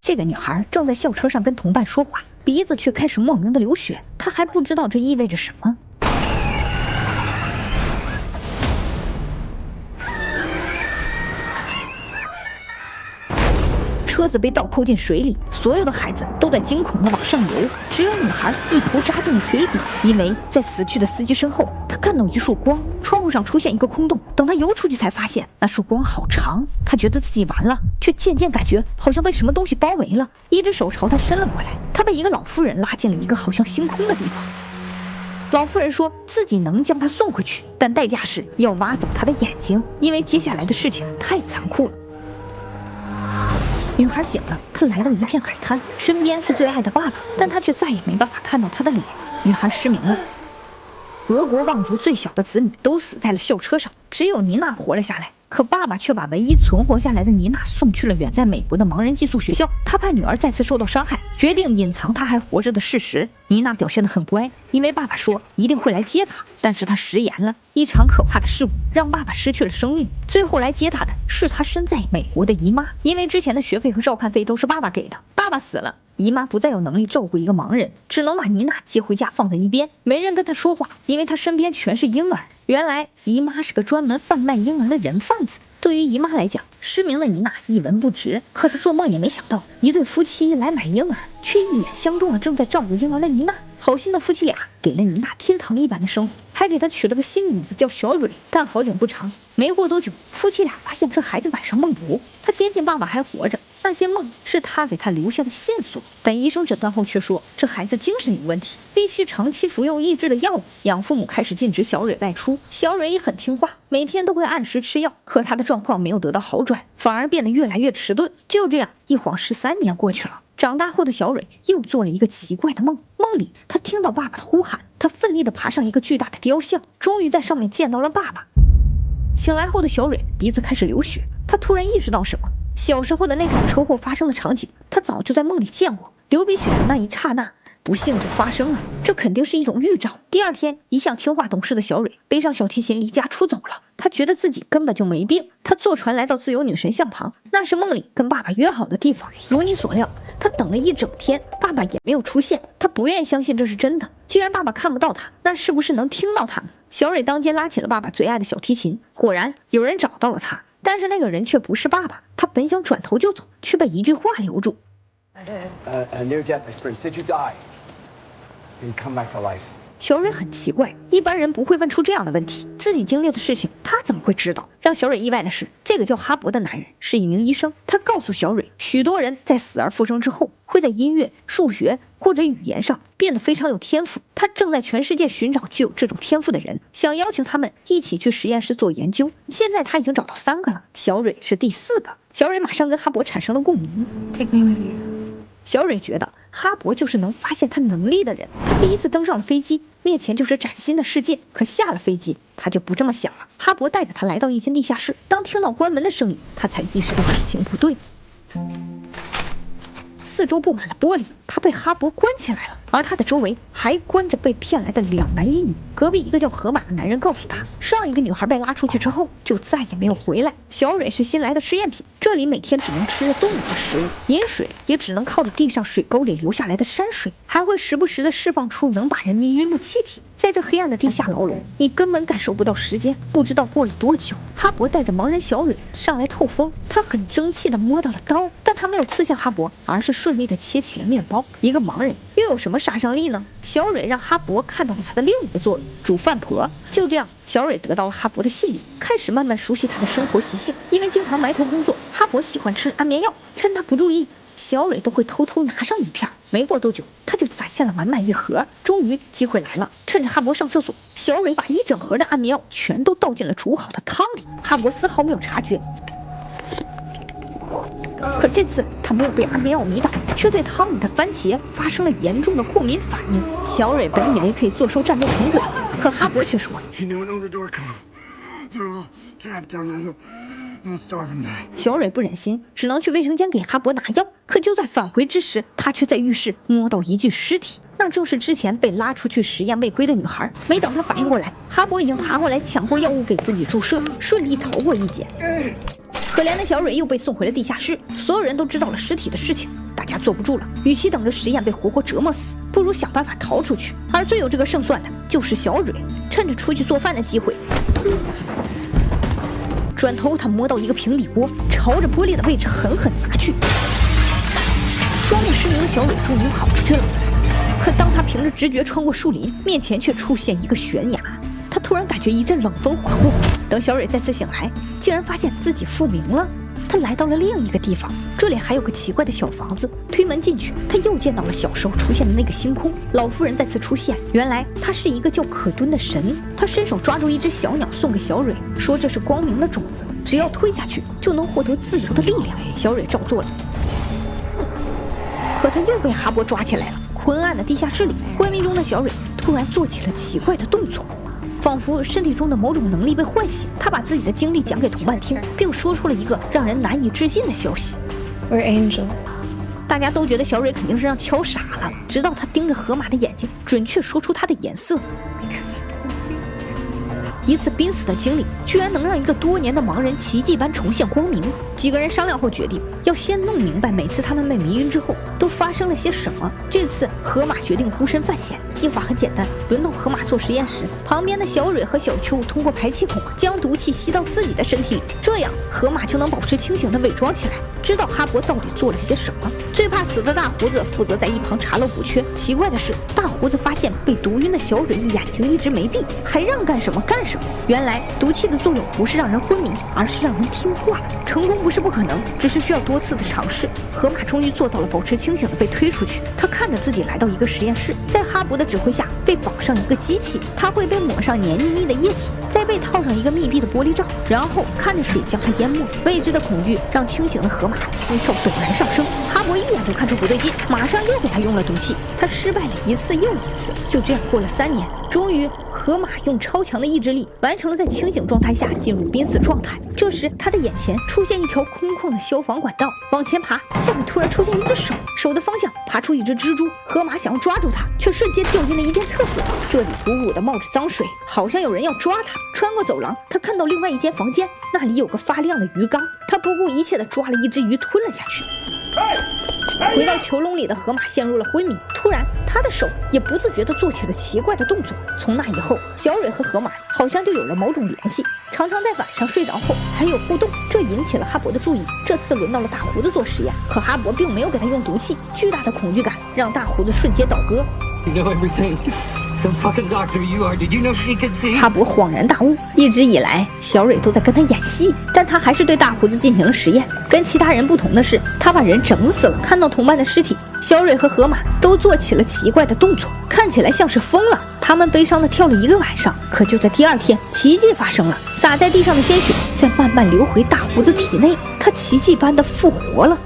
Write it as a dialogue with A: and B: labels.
A: 这个女孩正在校车上跟同伴说话，鼻子却开始莫名的流血，她还不知道这意味着什么。车子被倒扣进水里，所有的孩子都在惊恐地往上游，只有女孩一头扎进了水底。因为在死去的司机身后，她看到一束光，窗户上出现一个空洞。等她游出去，才发现那束光好长。她觉得自己完了，却渐渐感觉好像被什么东西包围了，一只手朝她伸了过来。她被一个老妇人拉进了一个好像星空的地方。老妇人说自己能将她送回去，但代价是要挖走她的眼睛，因为接下来的事情太残酷了。女孩醒了，她来到一片海滩，身边是最爱的爸爸，但她却再也没办法看到他的脸。女孩失明了。俄国望族最小的子女都死在了校车上，只有妮娜活了下来。可爸爸却把唯一存活下来的妮娜送去了远在美国的盲人寄宿学校。他怕女儿再次受到伤害，决定隐藏她还活着的事实。妮娜表现得很乖，因为爸爸说一定会来接她，但是她食言了。一场可怕的事故让爸爸失去了生命。最后来接她的是她身在美国的姨妈，因为之前的学费和照看费都是爸爸给的。爸爸死了，姨妈不再有能力照顾一个盲人，只能把妮娜接回家放在一边，没人跟她说话，因为她身边全是婴儿。原来姨妈是个专门贩卖婴儿的人贩子。对于姨妈来讲，失明的妮娜一文不值，可她做梦也没想到，一对夫妻来买婴儿，却一眼相中了正在照顾婴儿的妮娜。好心的夫妻俩给了妮娜天堂一般的生活，还给她取了个新名字叫小蕊。但好景不长，没过多久，夫妻俩发现这孩子晚上梦游，他坚信爸爸还活着，那些梦是他给他留下的线索。但医生诊断后却说，这孩子精神有问题，必须长期服用抑制的药物。养父母开始禁止小蕊外出，小蕊也很听话，每天都会按时吃药。可他的状况没有得到好转，反而变得越来越迟钝。就这样，一晃13年过去了。长大后的小蕊又做了一个奇怪的梦，梦里她听到爸爸的呼喊，她奋力地爬上一个巨大的雕像，终于在上面见到了爸爸。醒来后的小蕊鼻子开始流血，她突然意识到什么，小时候的那场车祸发生的场景，她早就在梦里见过。流鼻血的那一刹那，不幸就发生了，这肯定是一种预兆。第二天，一向听话懂事的小蕊背上小提琴离家出走了。她觉得自己根本就没病。她坐船来到自由女神像旁，那是梦里跟爸爸约好的地方。如你所料，她等了一整天，爸爸也没有出现。她不愿意相信这是真的，既然爸爸看不到她，那是不是能听到她呢？小蕊当街拉起了爸爸最爱的小提琴，果然有人找到了她，但是那个人却不是爸爸。她本想转头就走，却被一句话留住。
B: Near death experience. Did you die? Did you come back to life?
A: 小蕊很奇怪，一般人不会问出这样的问题，自己经历的事情他怎么会知道？让小蕊意外的是，这个叫哈勃的男人是一名医生。他告诉小蕊，许多人在死而复生之后，会在音乐、数学或者语言上变得非常有天赋。他正在全世界寻找具有这种天赋的人，想邀请他们一起去实验室做研究。现在他已经找到3个了，小蕊是第4个。小蕊马上跟哈勃产生了共鸣。
C: Take me with you.
A: 小蕊觉得哈勃就是能发现他能力的人。他第一次登上了飞机，面前就是崭新的世界。可下了飞机，他就不这么想了。哈勃带着他来到一间地下室，当听到关门的声音，他才意识到事情不对。四周布满了玻璃，他被哈勃关起来了，而他的周围还关着被骗来的2男1女。隔壁一个叫河马的男人告诉他，上一个女孩被拉出去之后就再也没有回来。小蕊是新来的试验品，这里每天只能吃着动物的食物，饮水也只能靠着地上水沟里流下来的山水，还会时不时的释放出能把人迷晕的气体。在这黑暗的地下牢笼，你根本感受不到时间，不知道过了多久。哈勃带着盲人小蕊上来透风，他很争气的摸到了刀，但他没有刺向哈勃，而是顺利的切起了面包。一个盲人又有什么杀伤力呢？小蕊让哈勃看到了他的另一个作用，煮饭婆。就这样，小蕊得到了哈勃的信任，开始慢慢熟悉他的生活习性。因为经常埋头工作，哈勃喜欢吃安眠药，趁他不注意，小蕊都会偷偷拿上一片。没过多久，他就攒下了满满一盒。终于机会来了，趁着哈勃上厕所，小蕊把一整盒的安眠药全都倒进了煮好的汤里。哈勃丝毫没有察觉，可这次他没有被安眠药迷倒，却对汤里的番茄发生了严重的过敏反应。小蕊本以为可以坐收战斗成果，可哈勃却说，小蕊不忍心，只能去卫生间给哈勃拿药。可就在返回之时，他却在浴室摸到一具尸体，那正是之前被拉出去实验未归的女孩。没等他反应过来，哈勃已经爬过来抢过药物给自己注射，顺利逃过一劫。可怜的小蕊又被送回了地下室，所有人都知道了尸体的事情，大家坐不住了，与其等着实验被活活折磨死，不如想办法逃出去。而最有这个胜算的就是小蕊，趁着出去做饭的机会，转头他摸到一个平底锅，朝着玻璃的位置狠狠砸去。双目失明的小蕊终于跑出去了，可当他凭着直觉穿过树林，面前却出现一个悬崖。他突然感觉一阵冷风划过，等小蕊再次醒来，竟然发现自己复明了。他来到了另一个地方，这里还有个奇怪的小房子。推门进去，他又见到了小时候出现的那个星空。老妇人再次出现，原来她是一个叫可敦的神。她伸手抓住一只小鸟送给小蕊，说这是光明的种子，只要推下去就能获得自由的力量。小蕊照做了，可他又被哈勃抓起来了。昏暗的地下室里，昏迷中的小蕊突然做起了奇怪的动作，仿佛身体中的某种能力被唤醒。他把自己的经历讲给同伴听，并说出了一个让人难以置信的消息
C: We're angels。
A: 大家都觉得小蕊肯定是让敲傻了，直到他盯着河马的眼睛，准确说出它的颜色。一次濒死的经历，居然能让一个多年的盲人奇迹般重现光明。几个人商量后决定，要先弄明白每次他们被迷晕之后都发生了些什么。这次河马决定孤身犯险，计划很简单。轮到河马做实验时，旁边的小蕊和小秋通过排气孔将毒气吸到自己的身体里，这样河马就能保持清醒地伪装起来，知道哈勃到底做了些什么。最怕死的大胡子负责在一旁查漏补缺。奇怪的是，大胡子发现被毒晕的小蕊眼睛一直没闭，还让干什么干什么。原来毒气的作用不是让人昏迷，而是让人听话。成功不是不可能，只是需要多次的尝试。河马终于做到了保持清醒的被推出去。他看着自己来到一个实验室，在哈勃的指挥下被绑上一个机器，他会被抹上黏腻腻的液体，再被套上一个密闭的玻璃罩，然后看着水将它淹没。未知的恐惧让清醒的河马心跳陡然上升。哈勃一眼就看出不对劲，马上又给他用了毒气。他失败了一次又一次，就这样过了3年。终于，河马用超强的意志力完成了在清醒状态下进入濒死状态。这时，他的眼前出现一条空旷的消防管道，往前爬，下面突然出现一只手，手的方向爬出一只蜘蛛。河马想要抓住它，却瞬间掉进了一间厕所。这里鼓鼓的冒着脏水，好像有人要抓它。穿过走廊，他看到另外一间房间，那里有个发亮的鱼缸，他不顾一切地抓了一只鱼吞了下去。回到囚笼里的河马陷入了昏迷，突然他的手也不自觉地做起了奇怪的动作。从那以后，小蕊和河马好像就有了某种联系，常常在晚上睡着后还有互动，这引起了哈勃的注意。这次轮到了大胡子做实验，可哈勃并没有给他用毒气。巨大的恐惧感让大胡子瞬间倒戈。
D: You know everything. Some fucking doctor you are. Did you know she could see?
A: 哈勃恍然大悟，一直以来小蕊都在跟他演戏，但他还是对大胡子进行了实验。跟其他人不同的是，他把人整死了。看到同伴的尸体，小蕊和河马都做起了奇怪的动作，看起来像是疯了。他们悲伤地跳了1个晚上，可就在第2天，奇迹发生了。洒在地上的鲜血在慢慢流回大胡子体内，他奇迹般的复活了。